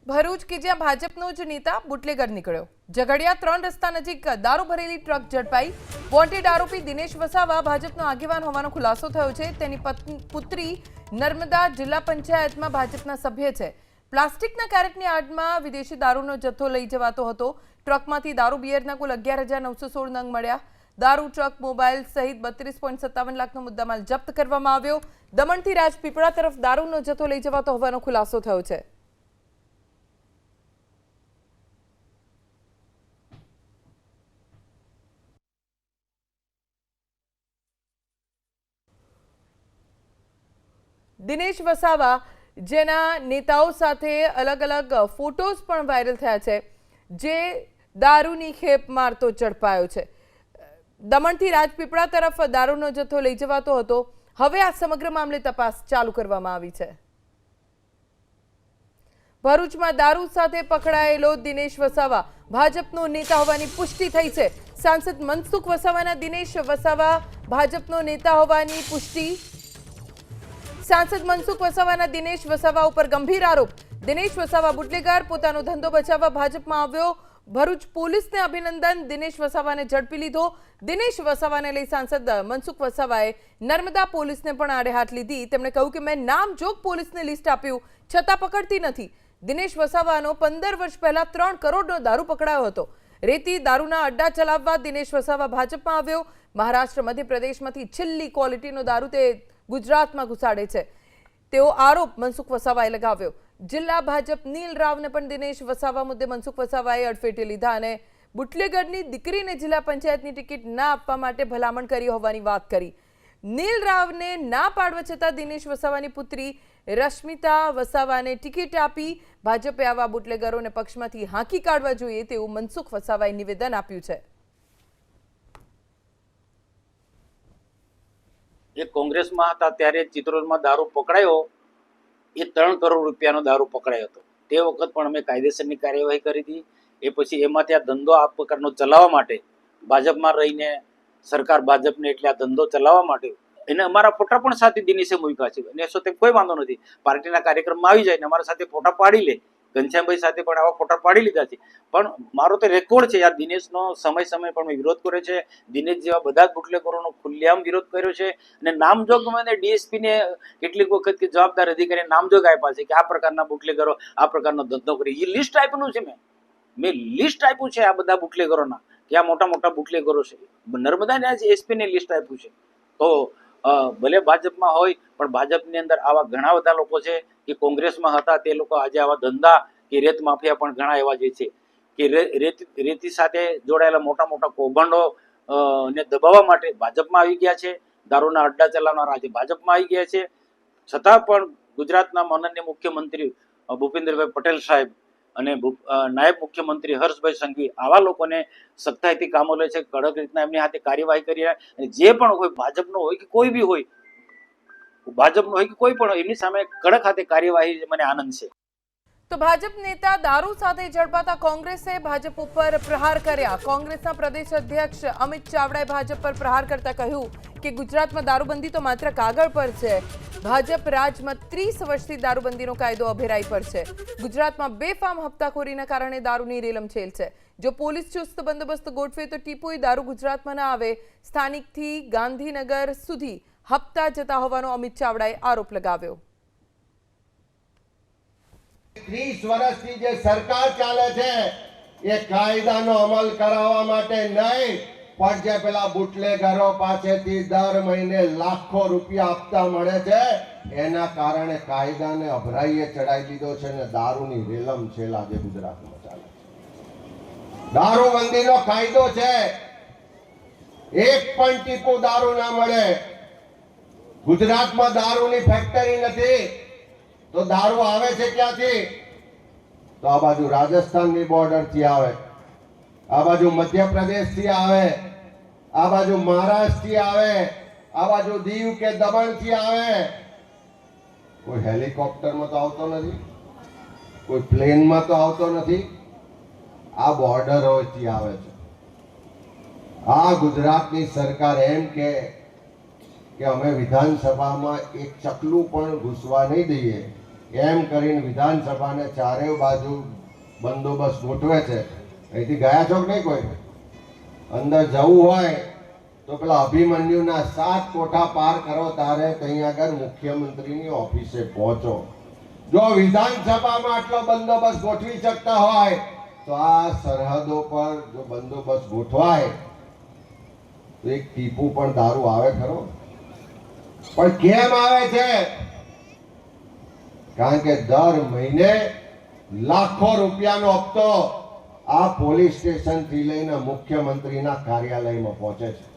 ભરૂચ કે જ્યાં ભાજપનો જ નેતા બુટલેગર નીકળ્યો। ઝઘડિયા 3 રસ્તા નજીક દારૂ ભરેલી ટ્રક ઝડપાઈ। વોન્ટેડ આરોપી દિનેશ વસાવા ભાજપનો આગેવાન હોવાનો ખુલાસો થયો છે। તેની પુત્રી નર્મદા જિલ્લા પંચાયતમાં ભાજપના સભ્ય છે। પ્લાસ્ટિકના કેરેટની આડમાં વિદેશી દારૂનો જથ્થો લઈ જવાતો હતો। ટ્રકમાંથી દારૂ બિયરના કુલ 11,916 નંગ મળ્યા। दारू ट्रक मोबाइल सहित 32.57 लाखનો મુદ્દામાલ જપ્ત કરવામાં આવ્યો। દમણથી રાજપીપળા તરફ દારૂનો જથ્થો લઈ જવાતો હોવાનો ખુલાસો થયો છે। દિનેશ વસાવા જેના નેતાઓ સાથે અલગ અલગ ફોટોઝ પણ વાયરલ થયા છે, જે દારૂની ખેપ મારતો ઝડપાયો છે। દમણથી રાજપીપળા તરફ દારૂનો જથ્થો લઈ જવાતો હતો। હવે આ સમગ્ર મામલે તપાસ ચાલુ કરવામાં આવી છે। ભરૂચમાં દારૂ સાથે પકડાયેલો દિનેશ વસાવા ભાજપનો નેતા હોવાની પુષ્ટિ થઈ છે। સાંસદ મનસુખ વસાવાના દિનેશ વસાવા ભાજપનો નેતા હોવાની પુષ્ટિ। સાંસદ મનસુખ વસાવાના દિનેશ વસાવા ઉપર ગંભીર આરોપ। દિનેશ વસાવા બુટલેગર, પોતાનો ધંધો બચાવવા ભાજપમાં આવ્યો। ભરૂચ પોલીસને અભિનંદન, દિનેશ વસાવાને ઝડપી લીધો। દિનેશ વસાવાને લઈ સાંસદ મનસુખ વસાવાએ નર્મદા પોલીસને પણ આડે હાથ લીધી। તેમણે કહ્યું કે મેં નામજોગ પોલીસને લિસ્ટ આપ્યું છતાં પકડતી નથી। દિનેશ વસાવાનો 15 વર્ષ પહેલા 3 કરોડનો દારૂ પકડાયો હતો। રેતી દારૂના અડ્ડા ચલાવવા દિનેશ વસાવા ભાજપમાં આવ્યો। મહારાષ્ટ્ર, મધ્યપ્રદેશમાંથી છેલ્લી ક્વોલિટીનો દારૂ તે ગુજરાતમાં ઘુસાડે છે, તેવો આરોપ મનસુખ વસાવાએ લગાવ્યો। જિલ્લા ભાજપ નીલ રાવને પણ દિનેશ વસાવા મુદ્દે મનસુખ વસાવાએ અડફેટે લીધા અને બુટલેગરની દીકરીને જિલ્લા પંચાયતની ટિકિટ ના આપવા માટે ભલામણ કરી હોવાની વાત કરી। નીલ રાવને ના પાડવા છતાં દિનેશ વસાવાની પુત્રી રશ્મિતા વસાવાને ટિકિટ આપી। ભાજપે આવા બુટલેગરોને પક્ષમાંથી હાંકી કાઢવા જોઈએ તેવું મનસુખ વસાવાએ નિવેદન આપ્યું છે। એ કોંગ્રેસમાં હતા ત્યારે ચિત્રોડમાં દારૂ પકડાયો, એ 3 કરોડ રૂપિયાનો દારૂ પકડાયો હતો। તે વખત પણ અમે કાયદેસરની કાર્યવાહી કરી હતી। એ પછી એમાંથી આ ધંધો આ પ્રકારનો ચલાવવા માટે ભાજપમાં રહીને સરકાર ભાજપને એટલે આ ધંધો ચલાવવા માટે એને અમારા ફોટા પણ સાથે દિનેશે મૂક્યા છે અને સાથે કોઈ વાંધો નથી। પાર્ટીના કાર્યક્રમમાં આવી જાય ને અમારા સાથે ફોટા પાડી લે। ઘનશ્યામભાઈ સાથે પણ આવા ફોટા પાડી લીધા છે, પણ મારો તો રેકોર્ડ છે। આ દિનેશનો સમય પણ મેં વિરોધ કર્યો છે। દિનેશ જેવા બધા જ બુટલેગરોનો ખુલ્લેઆમ વિરોધ કર્યો છે અને નામજોગ મને ડીએસપીને કેટલીક વખત કે જવાબદાર અધિકારીને નામજોગ આપ્યા છે કે આ પ્રકારના બુટલેગરો આ પ્રકારનો ધંધો કરી। એ લિસ્ટ આપ્યું છે, મેં લિસ્ટ આપ્યું છે આ બધા બુટલેગરોના કે આ મોટા મોટા બુટલેગરો છે। નર્મદાના જ એસપીને લિસ્ટ આપ્યું છે। તો ભલે ભાજપમાં હોય પણ ભાજપની અંદર આવા ઘણા બધા લોકો છે કે કોંગ્રેસમાં હતા તે લોકો આજે આવા ધંધા કે રેત માફિયા પણ ઘણા એવા જે છે કે રેતી સાથે જોડાયેલા મોટા મોટા કૌભાંડો ને દબાવવા માટે ભાજપમાં આવી ગયા છે। દારૂના અડ્ડા ચલાવનાર આજે ભાજપમાં આવી ગયા છે। છતાં પણ ગુજરાતના માનનીય મુખ્યમંત્રી ભૂપેન્દ્રભાઈ પટેલ સાહેબ અને નાયબ મુખ્યમંત્રી હર્ષભાઈ સંઘવી આવા લોકોને સખ્તાઈથી કામો લે છે। કડક રીતના એમની હાથે કાર્યવાહી કરી રહ્યા અને જે પણ હોય ભાજપનો હોય કે કોઈ બી હોય, ભાજપનો હોય કે કોઈ પણ હોય, એમની સામે કડક હાથે કાર્યવાહી મને આનંદ છે। તો ભાજપ નેતા દારૂ સાથે ઝડપાતા કોંગ્રેસે ભાજપ ઉપર પ્રહાર કર્યા। કોંગ્રેસના પ્રદેશ અધ્યક્ષ અમિત ચાવડાએ ભાજપ પર પ્રહાર કરતા કહ્યું કે ગુજરાતમાં દારૂબંધી તો માત્ર કાગળ પર છે। ભાજપ રાજમાં 30 વર્ષથી દારૂબંધીનો કાયદો અભેરાઈ પર છે। ગુજરાતમાં બેફામ હપ્તાખોરીના કારણે દારૂની રેલમછેલ છે। જો પોલીસ ચુસ્ત બંદોબસ્ત ગોઠવે તો ટીપોઈ દારૂ ગુજરાતમાં ના આવે। સ્થાનિકથી ગાંધીનગર સુધી હપ્તા જતા હોવાનો અમિત ચાવડાએ આરોપ લગાવ્યો। 30 વર્ષથી જે સરકાર ચાલે છે એ કાયદાનો અમલ કરાવવા માટે નહીં, પણ જે પેલા બુટલેગરો પાસેથી દર મહિને લાખો રૂપિયા આપતા મળે છે એના કારણે કાયદાને અભરાઈએ ચડાવી દીધો છે અને દારૂની રેલમ છે આજે ગુજરાતમાં ચાલે છે। દારૂબંધીનો કાયદો છે, એક પણ ટીપું દારૂ ના મળે। ગુજરાતમાં દારૂની ફેક્ટરી નથી તો દારૂ આવે છે ક્યાંથી? તો આ બાજુ રાજસ્થાનની બોર્ડરથી આવે, આ બાજુ મધ્યપ્રદેશથી આવે, આ બાજુ મહારાષ્ટ્રથી આવે, આ બાજુ દીવ કે દમણથી આવે। કોઈ હેલિકોપ્ટરમાં તો આવતો નથી, કોઈ પ્લેનમાં તો આવતો નથી, આ બોર્ડરોથી આવે છે। આ ગુજરાતની સરકાર એમ કે અમે વિધાનસભામાં એક ચકલું પણ ઘૂસવા નહીં દઈએ એમ કરીને વિધાનસભાને ચારે બાજુ બંદોબસ્ત ગોઠવે છે. અહીંથી ગયા છો કે નહીં કોઈ? અંદર જવું હોય તો પેલા અભિમન્યુના 7 કોઠા પાર કરો તારે ત્યાં આગળ મુખ્યમંત્રીની ઓફિસે પહોંચો. જો વિધાનસભામાં આટલો બંદોબસ્ત ગોઠવી શકતા હોય તો આ સરહદો પર જો બંદોબસ્ત ગોઠવાય તો એક ટીપું પણ દારૂ આવે ખરો? પણ કેમ આવે છે? કારણ કે દર મહિને લાખો રૂપિયાનો હપ્તો આ પોલીસ સ્ટેશન થી લઈને મુખ્યમંત્રીના કાર્યાલયમાં પહોંચે છે.